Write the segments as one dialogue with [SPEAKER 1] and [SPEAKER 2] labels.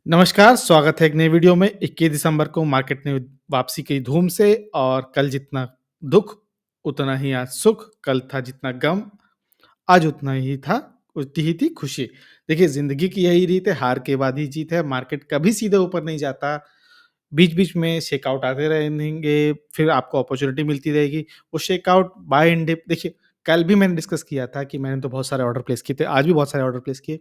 [SPEAKER 1] नमस्कार, स्वागत है एक नई वीडियो में। 21 दिसंबर को मार्केट ने वापसी की धूम से और कल जितना दुःख, उतना ही आज सुख। कल था जितना गम, आज उतना ही था उतनी ही थी खुशी। देखिए, ज़िंदगी की यही रीत है, हार के बाद ही जीत है। मार्केट कभी सीधे ऊपर नहीं जाता, बीच-बीच में शेकआउट आते रहेंगे, फिर आपको अपॉर्च्युनिटी मिलती रहेगी। वो शेकआउट, बाय एंड डिप देखिए, कल भी मैंने डिस्कस किया था कि मैंने तो बहुत सारे ऑर्डर प्लेस किए थे, आज भी बहुत सारे ऑर्डर प्लेस किए।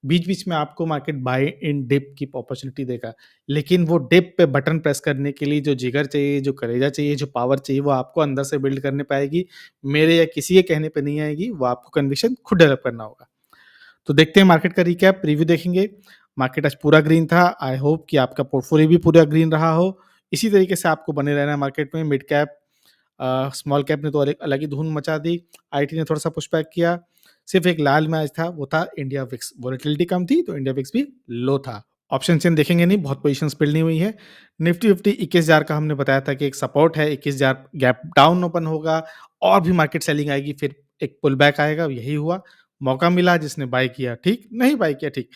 [SPEAKER 1] बीच-बीच में आपको मार्केट बाय इन डिप की अपॉर्च्युनिटी देगा। लेकिन वो डिप पे बटन प्रेस करने के लिए जो जिगर चाहिए, जो कलेजा चाहिए, जो पावर चाहिए, वो आपको अंदर से बिल्ड करने पाएगी। मेरे या किसी के कहने पे नहीं आएगी, वो आपको कन्विक्शन खुद डेवलप करना होगा। तो देखते हैं मार्केट का रिकैप, प्रीव्यू देखेंगे। मार्केट आज पूरा ग्रीन था। आई होप कि आपका पोर्टफोलियो भी पूरा ग्रीन रहा हो। इसी तरीके से आपको बने रहना है मार्केट में। मिड कैप, स्मॉल कैप ने तो अलग ही धूम मचा दी। आईटी ने थोड़ा-सा पुशबैक किया। सिर्फ़ एक लाल मैच था, वो था इंडिया विक्स। वोलेटिलिटी कम थी, तो इंडिया विक्स भी लो था। ऑप्शन चेन देखेंगे नहीं, बहुत पोज़ीशंस बिल्ड नहीं हुई है। निफ्टी 50 21,000 का हमने बताया था कि एक सपोर्ट है, 21,000 गैप डाउन ओपन होगा और भी मार्केट सेलिंग आएगी, फिर एक पुल बैक आएगा, यही हुआ। मौका मिला, जिसने बाय किया ठीक, नहीं बाय किया ठीक।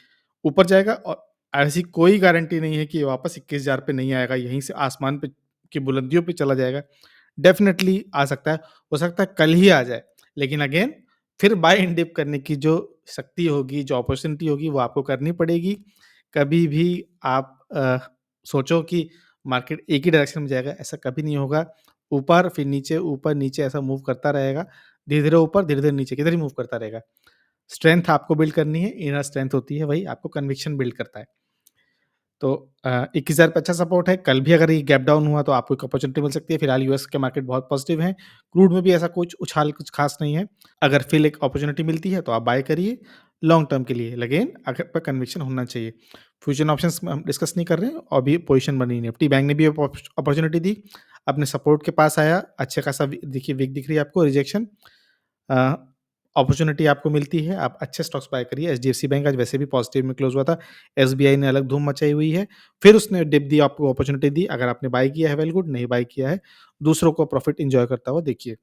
[SPEAKER 1] ऊपर जाएगा और ऐसी कोई गारंटी नहीं है कि ये वापस 21,000 पे नहीं आएगा, यहीं से आसमान पे की बुलंदियों पे चला जाएगा। डेफ़िनेटली आ सकता है, हो सकता है कल ही आ जाए। लेकिन अगेन फिर बाय एंड डिप करने की जो शक्ति होगी, जो अपॉर्च्युनिटी होगी, वो आपको करनी पड़ेगी। कभी भी आप सोचो कि मार्केट एक ही डायरेक्शन में जाएगा, ऐसा कभी नहीं होगा। ऊपर नीचे ऐसा मूव करता रहेगा। धीरे-धीरे ऊपर, धीरे-धीरे नीचे, किधर ही मूव करता रहेगा। स्ट्रेंथ आपको बिल्ड करनी है, इनर स्ट्रेंथ होती है, वही आपको कन्विक्शन बिल्ड करता है। तो 21,000 पे अच्छा सपोर्ट है। कल भी अगर ये गैप डाउन हुआ तो आपको एक अपॉर्च्युनिटी मिल सकती है। फिलहाल यूएस के मार्केट बहुत पॉजिटिव हैं। क्रूड में भी ऐसा कुछ उछाल कुछ खास नहीं है। अगर फिर एक अपॉर्च्युनिटी मिलती है तो आप बाय करिए लॉन्ग टर्म के लिए। अगेन अगर पर कन्विक्शन होना चाहिए। फ्यूचर ऑप्शंस में हम डिस्कस नहीं कर रहे हैं और अभी पोजीशन बनी नहीं है। निफ्टी बैंक ने भी अपॉर्च्युनिटी दी। अपने सपोर्ट के पास आया। अच्छा खासा देखिए विक दिख रही है आपको रिजेक्शन। अ, अपॉर्च्युनिटी आपको मिलती है, आप अच्छे स्टॉक्स बाय करिए। एचडीएफसी बैंक आज वैसे भी पॉजिटिव में क्लोज़ हुआ था। एसबीआई ने अलग धूम मचाई हुई है। फिर उसने डिप दी, आपको अपॉर्च्युनिटी दी। अगर आपने बाय किया है वेल गुड, नहीं बाय किया है, दूसरों को प्रॉफिट एन्जॉय करता हुआ देखिए।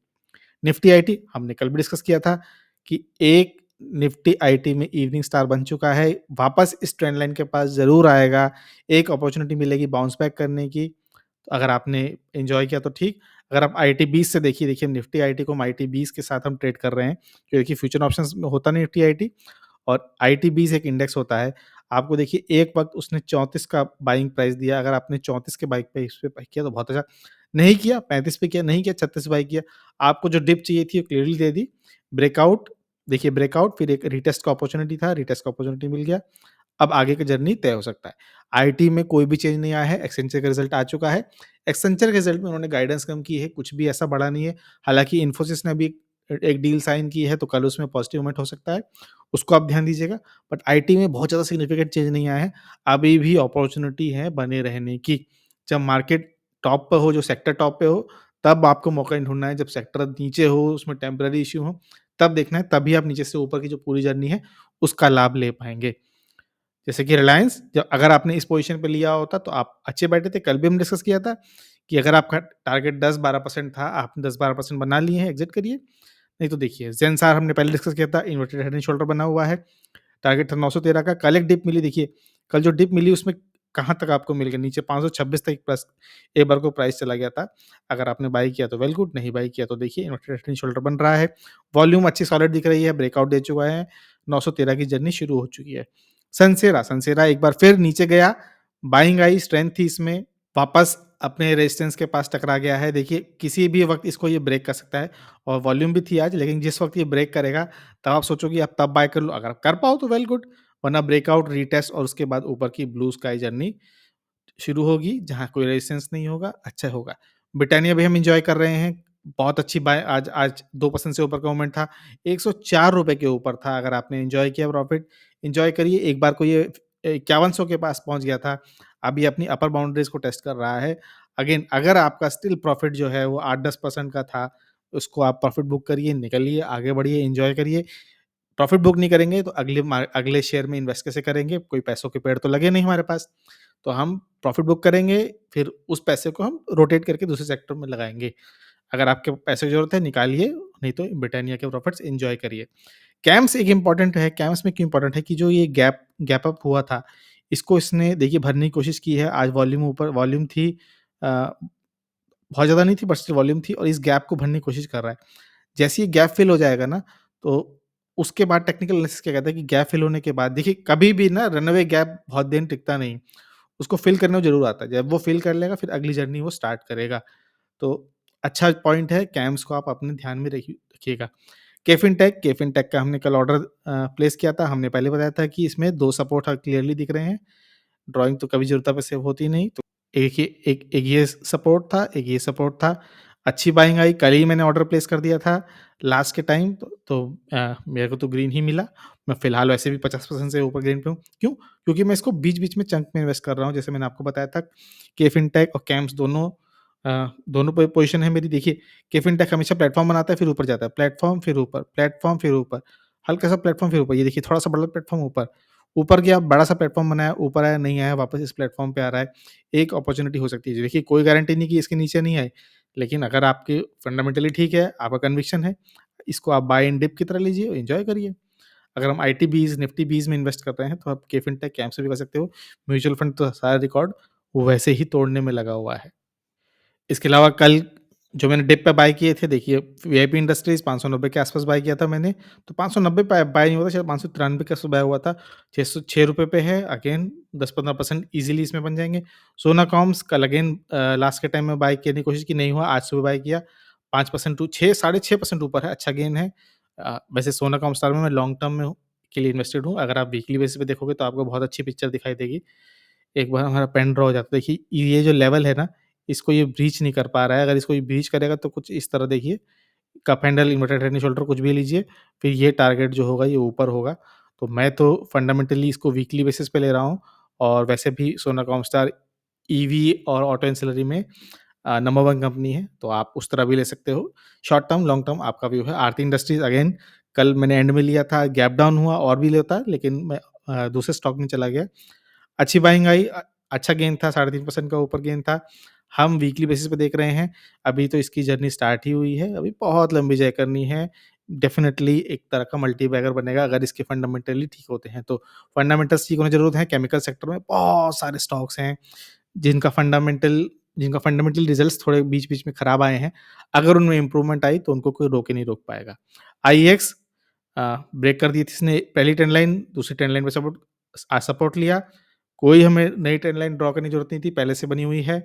[SPEAKER 1] निफ्टी आईटी हमने कल भी डिस्कस किया था कि एक निफ्टी आईटी में इवनिंग स्टार बन चुका है। वापस इस ट्रेंड लाइन के पास ज़रूर आएगा। एक अपॉर्च्युनिटी मिलेगी बाउंस बैक करने की। तो अगर आपने एन्जॉय किया तो ठीक। अगर आप आईटी 20 से देखिए निफ्टी आईटी को हम आईटी 20 के साथ हम ट्रेड कर रहे हैं। क्योंकि फ्यूचर ऑप्शंस में होता नहीं निफ्टी आईटी और आईटी 20 एक इंडेक्स होता है। आपको देखिए एक वक़्त उसने 34 का बाइंग प्राइस दिया। अगर आपने 34 के बाइक पे इस पे बाय किया तो बहुत अच्छा। नहीं किया, 35 पे किया, नहीं किया, 36 पे बाय किया। आपको जो डिप चाहिए थी वो क्लियरली दे दी। ब्रेकआउट देखिए ब्रेकआउट फिर एक रीटेस्ट का अपॉर्च्युनिटी था, रीटेस्ट का अपॉर्च्युनिटी मिल गया। अब आगे का जर्नी तय हो सकता है। आईटी में कोई भी चेंज नहीं आया है, एक्सेंचर का रिज़ल्ट आ चुका है। एक्सेंचर के रिज़ल्ट में उन्होंने गाइडेंस कम की है, कुछ भी ऐसा बड़ा नहीं है। हालाँकि इन्फोसिस ने अभी एक डील साइन की है, तो कल उसमें पॉजिटिव मूवमेंट हो सकता है, उसको आप ध्यान दीजिएगा। बट आईटी में बहुत ज़्यादा सिग्निफिकेंट चेंज नहीं आया है, अभी भी अपॉर्च्युनिटी है बने रहने की। जब मार्केट टॉप पे हो, जो सेक्टर टॉप पे हो, तब आपको मौका ढूँढना है। जब सेक्टर नीचे हो, उसमें टेम्परेरी इश्यू हो, तब देखना है, तभी आप नीचे से ऊपर की जो पूरी जर्नी है, उसका लाभ ले पाएँगे। जैसे कि रिलायंस जब अगर आपने इस पोज़ीशन पे लिया होता तो आप अच्छे बैठे थे। कल भी हमने डिस्कस किया था कि अगर आपका टारगेट 10-12% था, आपने 10-12% बना लिए हैं, एग्ज़िट करिए। नहीं तो देखिए ज़ेनसार हमने पहले डिस्कस किया था, इन्वर्टेड हेड एंड शोल्डर बना हुआ है। टारगेट था 913 का, कल एक डिप मिली देखिए, कल जो डिप मिली उसमें कहाँ तक आपको मिल गया, नीचे 526 तक प्लस एक बार को प्राइस चला गया था। अगर आपने बाय किया तो वेल गुड, नहीं बाय किया तो देखिए इन्वर्टेड हेड एंड शोल्डर बन रहा है। वॉल्यूम अच्छी सॉलिड दिख रही है, ब्रेकआउट दे चुका है, 913 की जर्नी शुरू हो चुकी है। सनसेरा एक बार फिर नीचे गया, बाइंग आई, स्ट्रेंथ थी इसमें, वापस अपने रेजिस्टेंस के पास टकरा गया है। देखिए किसी भी वक़्त इसको ये ब्रेक कर सकता है और वॉल्यूम भी थी आज, लेकिन जिस वक़्त ये ब्रेक करेगा तब आप सोचोगे आप तब बाय कर लो। अगर आप कर पाओ तो वेल गुड, वरना ब्रेकआउट, रीटेस्ट और उसके बाद ऊपर की ब्लू स्काई जर्नी शुरू होगी, जहाँ कोई रेजिस्टेंस नहीं होगा, अच्छा होगा। ब्रिटानिया भी हम एन्जॉय कर रहे हैं, बहुत अच्छी बाय आज आज 2% से ऊपर का मूवमेंट था, ₹104 के ऊपर था। अगर आपने एन्जॉय किया प्रॉफिट, एन्जॉय करिए। एक बार को ये 5100 के पास पहुँच गया था, अभी अपनी अपर बाउंड्रीज़ को टेस्ट कर रहा है। अगेन अगर आपका स्टिल प्रॉफिट जो है वो 8-10% का था, उसको आप प्रॉफिट बुक करिए, निकलिए, आगे बढ़िए, एन्जॉय करिए। प्रॉफिट बुक नहीं करेंगे तो अगले शेयर में इन्वेस्ट कैसे करेंगे? कोई पैसों के पेड़ तो लगे नहीं हमारे पास। तो हम प्रॉफिट बुक करेंगे, फिर उस पैसे को हम रोटेट करके दूसरे सेक्टर में लगाएँगे। अगर आपके पैसे की ज़रूरत है निकालिए, नहीं तो ब्रिटानिया के प्रॉफिट्स एन्जॉय करिए। कैम्स एक इम्पोर्टेंट है, कैम्स में क्यों इम्पोर्टेंट है कि जो ये गैप गैप अप हुआ था, इसको इसने देखिए भरने की कोशिश की है, आज वॉल्यूम थी अ, बहुत ज़्यादा नहीं थी बट स्टिल वॉल्यूम थी और इस गैप को भरने की कोशिश कर रहा है। जैसे ही गैप फिल हो जाएगा ना, तो उसके बाद टेक्निकल एनालिसिस क्या कहता है कि गैप फिल होने के बाद देखिए कभी भी ना रनअवे गैप बहुत दिन टिकता नहीं, उसको फिल करने में ज़रूर आता है। जब वो फिल कर लेगा फिर अगली जर्नी वो स्टार्ट करेगा। तो अच्छा पॉइंट है, कैम्स को आप अपने ध्यान में रखिएगा। केफिन टेक का हमने कल ऑर्डर प्लेस किया था। हमने पहले बताया था कि इसमें 2 सपोर्ट क्लियरली दिख रहे हैं। ड्राइंग तो कभी ज़रूरत पे सेव होती नहीं, तो एक ये सपोर्ट था, एक ये सपोर्ट था। अच्छी बाइंग आई, कल ही मैंने ऑर्डर प्लेस कर दिया था लास्ट के टाइम मेरे को तो ग्रीन ही मिला। मैं फ़िलहाल वैसे भी 50% से ऊपर ग्रीन पे हूँ। क्यों? क्योंकि मैं इसको बीच-बीच में चंक में इन्वेस्ट कर रहा हूँ, जैसे मैंने आपको बताया था। केफिन और कैम्स दोनों पोज़ीशन है मेरी। देखिए, केफिन हमेशा प्लेटफ़ॉर्म बनाता है, फिर ऊपर जाता है। प्लेटफ़ॉर्म फिर ऊपर, प्लेटफ़ॉर्म फिर ऊपर, हल्का-सा प्लेटफ़ॉर्म फिर ऊपर। ये देखिए थोड़ा-सा बड़ा प्लेटफ़ॉर्म ऊपर। ऊपर गया, बड़ा-सा प्लेटफ़ॉर्म बनाया, ऊपर आया, नहीं आया, वापस इस प्लेटफ़ॉर्म पे आ रहा है। एक अपॉर्च्युनिटी हो सकती है। देखिए, कोई गारंटी नहीं कि इसके नीचे नहीं आए, लेकिन अगर आपके फंडामेंटली ठीक है, आपका कन्विक्शन है, इसको आप बाय एंड डिप की तरह लीजिए और एन्जॉय करिए। अगर हम आईटी बीज़, निफ्टी बीज़ में इन्वेस्ट कर रहे हैं, तो आप केफिन कैम से भी कर सकते हो। म्यूचुअल फंड तो सारा रिकॉर्ड वो वैसे ही तोड़ने में लगा हुआ है। इसके अलावा कल जो मैंने डिप पे बाय किए थे, देखिए वीआईपी इंडस्ट्रीज़ 590 के आस-पास बाय किया था मैंने, तो 590 पे बाय नहीं हुआ था, शायद 593 के आस-पास बाय हुआ था। ₹606 पे है, अगेन 10-15% ईज़िली इसमें बन जाएँगे। सोना कॉम्स कल अगेन लास्ट के टाइम में बाय करने की कोशिश की, नहीं हुआ, आज सुबह बाय किया, 5% टू 6 साढ़े 6% ऊपर है, अच्छा गेन है। वैसे सोना कॉमस्टार में मैं लॉन्ग टर्म में हूँ के लिए इन्वेस्टेड हूँ, अगर आप वीकली बेसिस पे देखोगे तो आपको बहुत अच्छी पिक्चर दिखाई देगी। एक बार हमारा पेन ड्रॉ हो जाता है। देखिए, ये जो लेवल है ना, इसको ये ब्रीच नहीं कर पा रहा है। अगर इसको ये ब्रीच करेगा तो कुछ इस तरह देखिए, cup handle, inverted head and shoulder कुछ भी लीजिए, फिर ये टारगेट जो होगा ये ऊपर होगा। तो मैं तो फंडामेंटली इसको वीकली बेसिस पे ले रहा हूँ और वैसे भी सोना कॉमस्टार ईवी और ऑटो एंसिलरी में नंबर 1 कंपनी है, तो आप उस तरह भी ले सकते हो। शॉर्ट टर्म, लॉन्ग टर्म आपका व्यू है। आरती इंडस्ट्रीज़ अगेन कल मैंने एंड में लिया था, गैप डाउन हुआ और भी लेता, लेकिन मैं दूसरे स्टॉक में चला गया। अच्छी बाइंग आई, अच्छा गेन था, 3.5% का ऊपर गेन था। हम वीकली बेसिस पे देख रहे हैं, अभी तो इसकी जर्नी स्टार्ट ही हुई है, अभी बहुत लंबी जय करनी है। डेफ़िनेटली एक तरह का मल्टी बैगर बनेगा अगर इसके फंडामेंटली ठीक होते हैं तो। फंडामेंटल्स ठीक होने की ज़रूरत है, केमिकल सेक्टर में बहुत सारे स्टॉक्स हैं, जिनका फंडामेंटल रिज़ल्ट्स थोड़े बीच-बीच में खराब आए हैं। अगर उनमें इम्प्रूवमेंट आई तो उनको कोई रोक ही नहीं रोक पाएगा। आईईएक्स ब्रेक कर दी थी इसने पहली ट्रेंड लाइन, दूसरी ट्रेंड लाइन पे सपोर्ट लिया। कोई हमें नई ट्रेंड लाइन ड्रॉ करने की ज़रूरत नहीं थी, पहले से बनी हुई है।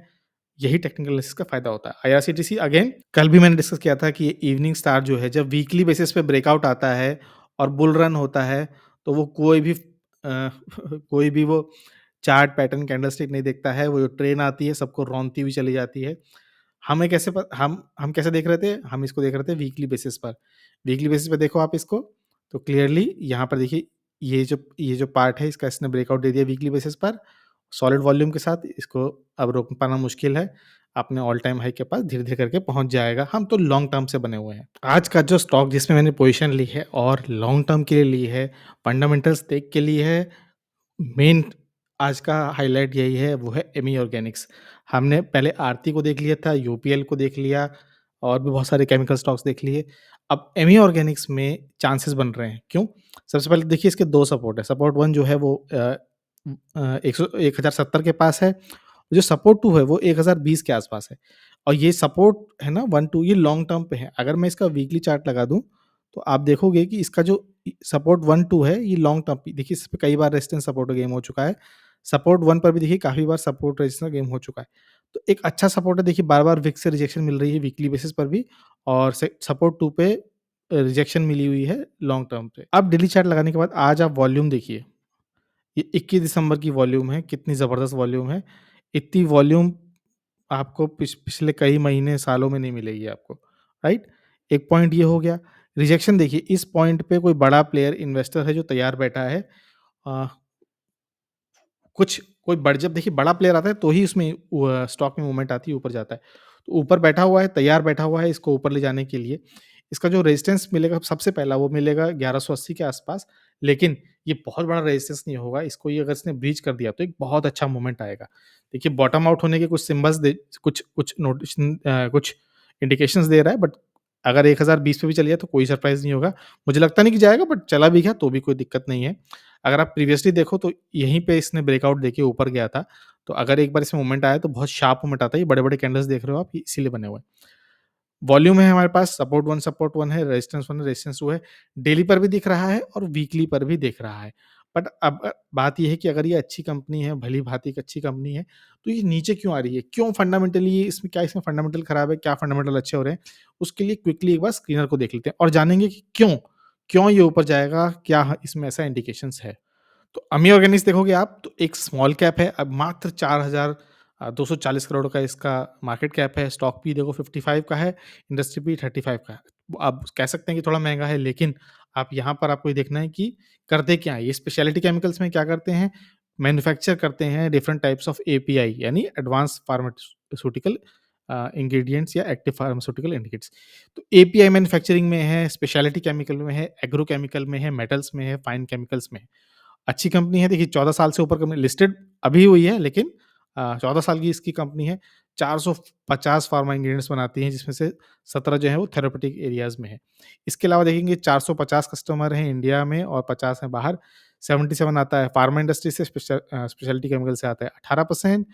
[SPEAKER 1] यही टेक्निकल एनालिसिस का फ़ायदा होता है। आईआरसीटीसी अगेन कल भी मैंने डिस्कस किया था कि ये इवनिंग स्टार जो है, जब वीकली बेसिस पे ब्रेकआउट आता है और बुल रन होता है, तो वो कोई भी कोई भी वो चार्ट पैटर्न कैंडलस्टिक नहीं देखता है, वो जो ट्रेन आती है सबको रौंदती हुई चली जाती है। हमें कैसे प हम कैसे देख रहे थे? हम इसको देख रहे थे वीकली बेसिस पर। वीकली बेसिस पे देखो आप इसको, तो क्लियरली यहाँ पर देखिए, ये जो पार्ट है इसका इसने ब्रेकआउट दे दिया वीकली बेसिस पर, सॉलिड वॉल्यूम के साथ। इसको अब रोक पाना मुश्किल है। अपने ऑल टाइम हाई के पास धीरे-धीरे करके पहुँच जाएगा। हम तो लॉन्ग टर्म से बने हुए हैं। आज का जो स्टॉक जिसमें मैंने पोज़ीशन ली है और लॉन्ग टर्म के लिए ली है, फंडामेंटल्स देख के ली है, मेन आज का हाइलाइट यही है, वो है एमी ऑर्गेनिक्स। हमने पहले आरती को देख लिया था, यूपीएल को देख लिया और भी बहुत सारे केमिकल स्टॉक्स देख लिए। अब एमी ऑर्गेनिक्स में चांसेस बन रहे हैं, क्यों? सबसे पहले देखिए, इसके 2 सपोर्ट है। सपोर्ट 1 जो है वो 1070 के पास है। जो सपोर्ट 2 है वो 1020 के आस-पास है और ये सपोर्ट है ना 1-2, ये लॉन्ग टर्म पे है। अगर मैं इसका वीकली चार्ट लगा दूँ, तो आप देखोगे कि इसका जो सपोर्ट 1-2 है, ये लॉन्ग टर्म पे देखिए, इस पे कई बार रेजिस्टेंस सपोर्ट गेम हो चुका है। सपोर्ट 1 पर भी देखिए काफ़ी बार सपोर्ट रेजिस्टेंस गेम हो चुका है। तो एक अच्छा सपोर्ट है, देखिए बार-बार विक्स से रिजेक्शन मिल रही है वीकली बेसिस पर भी और से सपोर्ट 2 पे रिजेक्शन मिली हुई है लॉन्ग टर्म पे। अब डेली चार्ट लगाने के बाद आज आप वॉल्यूम देखिए, ये 21 दिसंबर की वॉल्यूम है, कितनी ज़बरदस्त वॉल्यूम है। इतनी वॉल्यूम आपको पिछले कई महीने, सालों में नहीं मिलेगी आपको, राइट? एक पॉइंट ये हो गया। रिजेक्शन देखिए, इस पॉइंट पे कोई बड़ा प्लेयर इन्वेस्टर है जो तैयार बैठा है। अ, कुछ कोई बड़ जब देखिए बड़ा प्लेयर आता है तो ही उसमें स्टॉक में मूवमेंट आती है, ऊपर जाता है। तो ऊपर बैठा हुआ है, तैयार बैठा हुआ है इसको ऊपर ले जाने के लिए। इसका जो रेजिस्टेंस मिलेगा सबसे पहला, वो मिलेगा 1180 के आसपास, लेकिन ये बहुत बड़ा रेजिस्टेंस नहीं होगा। इसको ये अगर इसने ब्रीच कर दिया तो एक बहुत अच्छा मूवमेंट आएगा। देखिए, बॉटम आउट होने के कुछ सिम्बल्स दे कुछ कुछ कुछ इंडिकेशंस दे रहा है, बट अगर 1020 पे भी चली जाए तो कोई सरप्राइज़ नहीं होगा। मुझे लगता नहीं कि जाएगा, बट चला भी गया तो भी कोई दिक्कत नहीं है। अगर आप प्रीवियसली देखो तो यहीं पे इसने ब्रेकआउट देके ऊपर गया था। तो अगर एक बार इसमें मूवमेंट आया तो बहुत शार्प मूवमेंट आता है। ये बड़े-बड़े कैंडल्स देख रहे हो आप, ये इसीलिए बने हुए हैं। वॉल्यूम है हमारे पास, सपोर्ट 1 है, रेजिस्टेंस 1 है, रेजिस्टेंस 2 है। डेली पर भी दिख रहा है और वीकली पर भी दिख रहा है। बट अब बात ये है कि अगर ये अच्छी कंपनी है, भली-भाँति एक अच्छी कंपनी है, तो ये नीचे क्यों आ रही है? क्यों फंडामेंटली इसमें क्या इसमें फंडामेंटल खराब है? क्या फंडामेंटल अच्छे हो रहे हैं? उसके लिए क्विकली एक बार स्क्रीनर को देख लेते हैं और जानेंगे कि क्यों? क्यों ये ऊपर जाएगा? क्या इसमें ऐसा इंडिकेशंस है? तो अमी ऑर्गेनिक्स देखोगे आप तो एक स्मॉल कैप है, अब मात्र 4,240 करोड़ का इसका मार्केट कैप है। स्टॉक भी देखो 55 का है, इंडस्ट्री भी 35 का है। आप कह सकते हैं कि थोड़ा महँगा है, लेकिन आप यहाँ पर आपको ये देखना है कि करते क्या हैं? ये स्पेशलिटी केमिकल्स में क्या करते हैं? मैन्युफैक्चर करते हैं डिफरेंट टाइप्स ऑफ एपीआई यानी एडवांस फार्मास्यूटिकल इंग्रीडिएंट्स या एक्टिव फार्मास्यूटिकल इंग्रीडिएंट्स। तो एपीआई मैन्युफैक्चरिंग में है, स्पेशलिटी केमिकल में है, एग्रोकेमिकल में है, मेटल्स में है, फाइन केमिकल्स में है। अच्छी कंपनी है, देखिए 14 साल से ऊपर कंपनी लिस्टेड अभी हुई है, लेकिन 14 साल की इसकी कंपनी है। 450 फार्मा इंग्रीडिएंट्स बनाती है, जिसमें से 17 जो है वो थेरेप्यूटिक एरियाज़ में है। इसके अलावा देखेंगे 450 कस्टमर हैं इंडिया में और 50 हैं बाहर। 77 आता है फार्मा इंडस्ट्री से, स्पेशलिटी केमिकल से आता है 18%,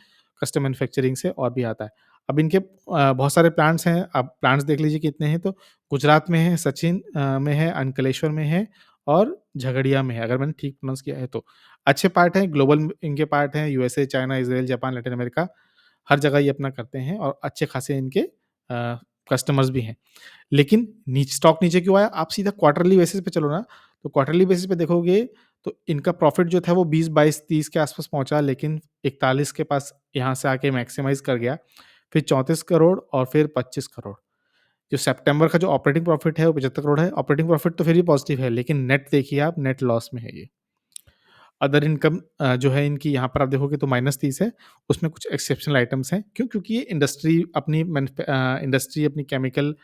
[SPEAKER 1] कस्टम मैन्युफैक्चरिंग से और भी आता है। अब इनके बहुत सारे प्लांट्स हैं, आप प्लांट्स देख लीजिए कितने हैं, तो गुजरात में है, सचिन में है, अंकलेश्वर में है और झगड़िया में है, अगर मैंने ठीक प्रोनाउंस किया है तो। अच्छे पार्ट हैं, ग्लोबल इनके पार्ट हैं, USA, China, Israel, Japan, Latin America, हर जगह ये अपना करते हैं और अच्छे खासे इनके कस्टमर्स भी हैं। लेकिन स्टॉक नीचे क्यों आया? आप सीधा क्वार्टरली बेसिस पे चलो ना, तो क्वार्टरली बेसिस पे देखोगे तो इनका प्रॉफिट जो था वो 20, 22, 30 के आसपास पहुँचा, लेकिन 41 के पास यहाँ से आके मैक्सिमाइज़ कर गया। फिर 34 करोड़ और फिर 25 करोड़। जो सितंबर का जो ऑपरेटिंग प्रॉफिट है वो 75 करोड़ है। ऑपरेटिंग प्रॉफिट तो फिर भी पॉजिटिव है, लेकिन नेट देखिए आप, नेट लॉस में है ये। अदर इनकम जो है इनकी यहाँ पर आप देखोगे तो -30 है, उसमें कुछ एक्सेप्शनल आइटम्स हैं। क्यों? क्योंकि ये इंडस्ट्री अपनी केमिकल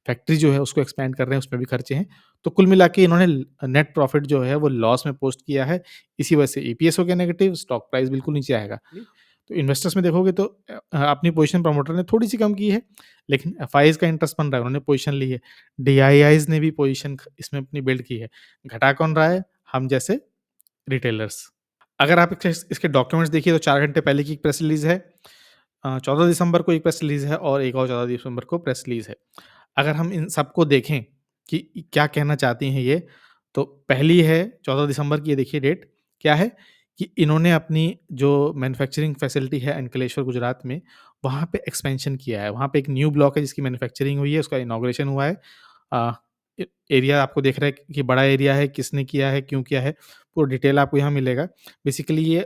[SPEAKER 1] फैक्ट्री जो है उसको एक्सपैंड कर रहे हैं, उसमें भी खर्चे हैं। तो कुल मिला के इन्होंने नेट प्रॉफिट जो है वो लॉस में पोस्ट किया है। इसी वजह से ईपीएस हो गया नेगेटिव, स्टॉक प्राइस बिल्कुल नीचे आएगा। तो इन्वेस्टर्स में देखोगे तो अपनी पोजीशन प्रमोटर ने थोड़ी-सी कम की है, लेकिन एफआईज़ का इंटरेस्ट बन रहा है, उन्होंने पोजीशन ली है। डीआईआईज़ ने भी पोजीशन इसमें अपनी बिल्ड की है। घटा कौन रहा है? हम जैसे रिटेलर्स। अगर आप इसके डॉक्यूमेंट्स देखिए तो 4 घंटे पहले की एक प्रेस रिलीज़ है। 14 दिसंबर को एक प्रेस रिलीज़ है और एक और 14 दिसंबर को प्रेस रिलीज़ है। अगर हम इन सबको देखें कि क्या कहना चाहती हैं ये, तो पहली है 14 दिसंबर की, ये देखिए डेट, क्या है कि इन्होंने अपनी जो मैन्युफैक्चरिंग फैसिलिटी है अंकलेश्वर गुजरात में, वहाँ पे एक्सपेंशन किया है। वहाँ पे एक न्यू ब्लॉक है जिसकी मैन्युफैक्चरिंग हुई है, उसका इनॉग्रेशन हुआ है। अ, ए एरिया आपको दिख रहा है कि बड़ा एरिया है, किसने किया है, क्यों किया है, पूरा डिटेल आपको यहाँ मिलेगा। बेसिकली ये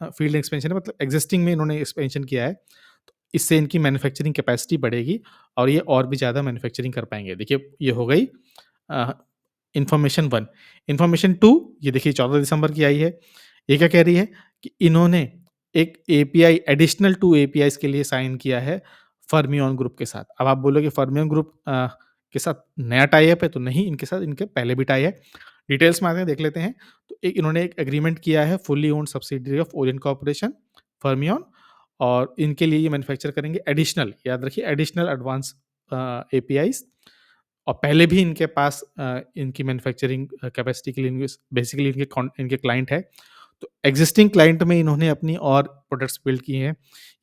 [SPEAKER 1] फील्ड एक्सपेंशन है, मतलब एक्जिस्टिंग में इन्होंने एक्सपेंशन किया है। तो इससे इनकी मैन्युफैक्चरिंग कैपेसिटी बढ़ेगी और ये और भी ज़्यादा मैन्युफैक्चरिंग कर पाएँगे। देखिए ये हो गई अ, इन्फॉर्मेशन 1। इन्फॉर्मेशन 2 ये देखिए 14 दिसंबर की आई है। ये क्या कह रही है कि इन्होंने एक एपीआई एडिशनल 2 एपीआईज़ के लिए साइन किया है फर्मियन ग्रुप के साथ। अब आप बोलोगे फर्मियन ग्रुप के साथ नया टाई अप है, तो नहीं, इनके साथ इनके पहले भी टाई है। डिटेल्स में आते हैं, देख लेते हैं। तो एक इन्होंने एक एग्रीमेंट किया है fully owned subsidiary of Orient corporation, fermion, और इनके लिए ये मैन्युफैक्चर करेंगे एडिशनल, याद रखिए एडिशनल एडवांस एपीआईज़। और पहले भी इनके पास इनकी मैन्युफैक्चरिंग कैपेसिटी के लिए बेसिकली इनके क्लाइंट है। तो एक्जिस्टिंग क्लाइंट में इन्होंने अपनी और प्रोडक्ट्स बिल्ड किए हैं।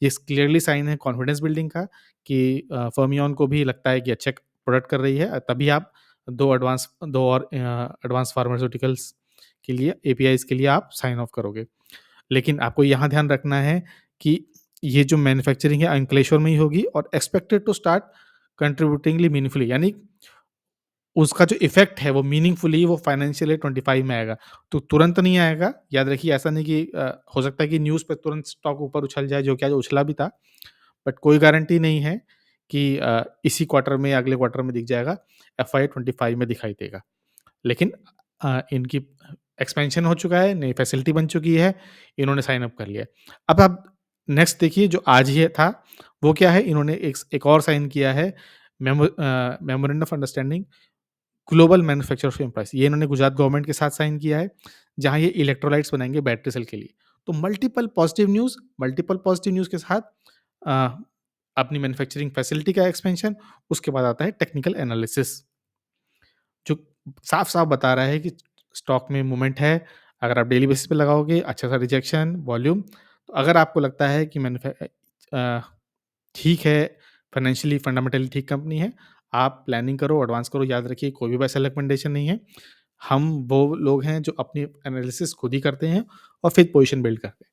[SPEAKER 1] ये क्लियरली साइन है कॉन्फिडेंस बिल्डिंग का कि फर्मियन को भी लगता है कि अच्छा प्रोडक्ट कर रही है, तभी आप 2 और एडवांस फार्मास्यूटिकल्स के लिए एपीआईज़ के लिए आप साइन ऑफ करोगे। लेकिन आपको यहाँ ध्यान रखना है कि ये जो मैन्युफैक्चरिंग है अंकलेश्वर में ही होगी और एक्सपेक्टेड टू स्टार्ट कंट्रीब्यूटिंगली मीनिंगफुली, यानी उसका जो इफ़ेक्ट है वो मीनिंगफुली वो फाइनेंशियल ईयर 25 में आएगा। तो तुरंत नहीं आएगा, याद रखिए, ऐसा नहीं कि हो सकता है कि न्यूज़ पे तुरंत स्टॉक ऊपर उछल जाए, जो कि आज उछला भी था। बट कोई गारंटी नहीं है कि इसी क्वार्टर में या अगले क्वार्टर में दिख जाएगा, एफवाई 25 में दिखाई देगा। लेकिन इनकी एक्सपेंशन हो चुका है, नई फैसिलिटी बन चुकी है, इन्होंने साइन अप कर लिया है। अब आप नेक्स्ट देखिए जो आज ही था, वो क्या है, इन्होंने एक और साइन किया है memorandum of understanding global manufacturers employees, ये इन्होंने गुजरात गवर्नमेंट के साथ साइन किया है, जहाँ ये इलेक्ट्रोलाइट्स बनाएँगे बैटरी सेल के लिए। तो मल्टीपल पॉजिटिव न्यूज़ के साथ अ, अपनी मैन्युफैक्चरिंग फैसिलिटी का एक्सपेंशन, उसके बाद आता है टेक्निकल एनालिसिस, जो साफ-साफ बता रहा है कि स्टॉक में मूवमेंट है, अगर आप डेली बेसिस पे लगाओगे, अच्छा-सा रिजेक्शन, वॉल्यूम, तो अगर आपको लगता है कि अ, ठीक है, फाइनेंशियली फंडामेंटली ठीक कंपनी है, आप प्लानिंग करो, एडवांस करो, याद रखिए कोई भी वैसा रिकमेंडेशन नहीं है। हम वो लोग हैं जो अपनी एनालिसिस खुद ही करते हैं और फिर पोज़ीशन बिल्ड करते हैं।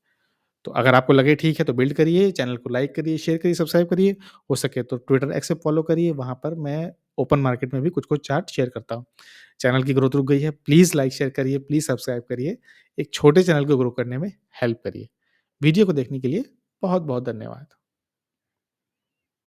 [SPEAKER 1] तो अगर आपको लगे ठीक है तो बिल्ड करिए, चैनल को लाइक करिए, शेयर करिए, सब्सक्राइब करिए। हो सके तो ट्विटर एक्स पे फॉलो करिए, वहाँ पर मैं ओपन मार्केट में भी कुछ-कुछ चार्ट शेयर करता हूँ। चैनल की ग्रोथ रुक गई है, प्लीज़ लाइक शेयर करिए, प्लीज़ सब्सक्राइब करिए। एक छोटे चैनल को ग्रो करने में हेल्प करिए। वीडियो को देखने के लिए बहुत-बहुत धन्यवाद।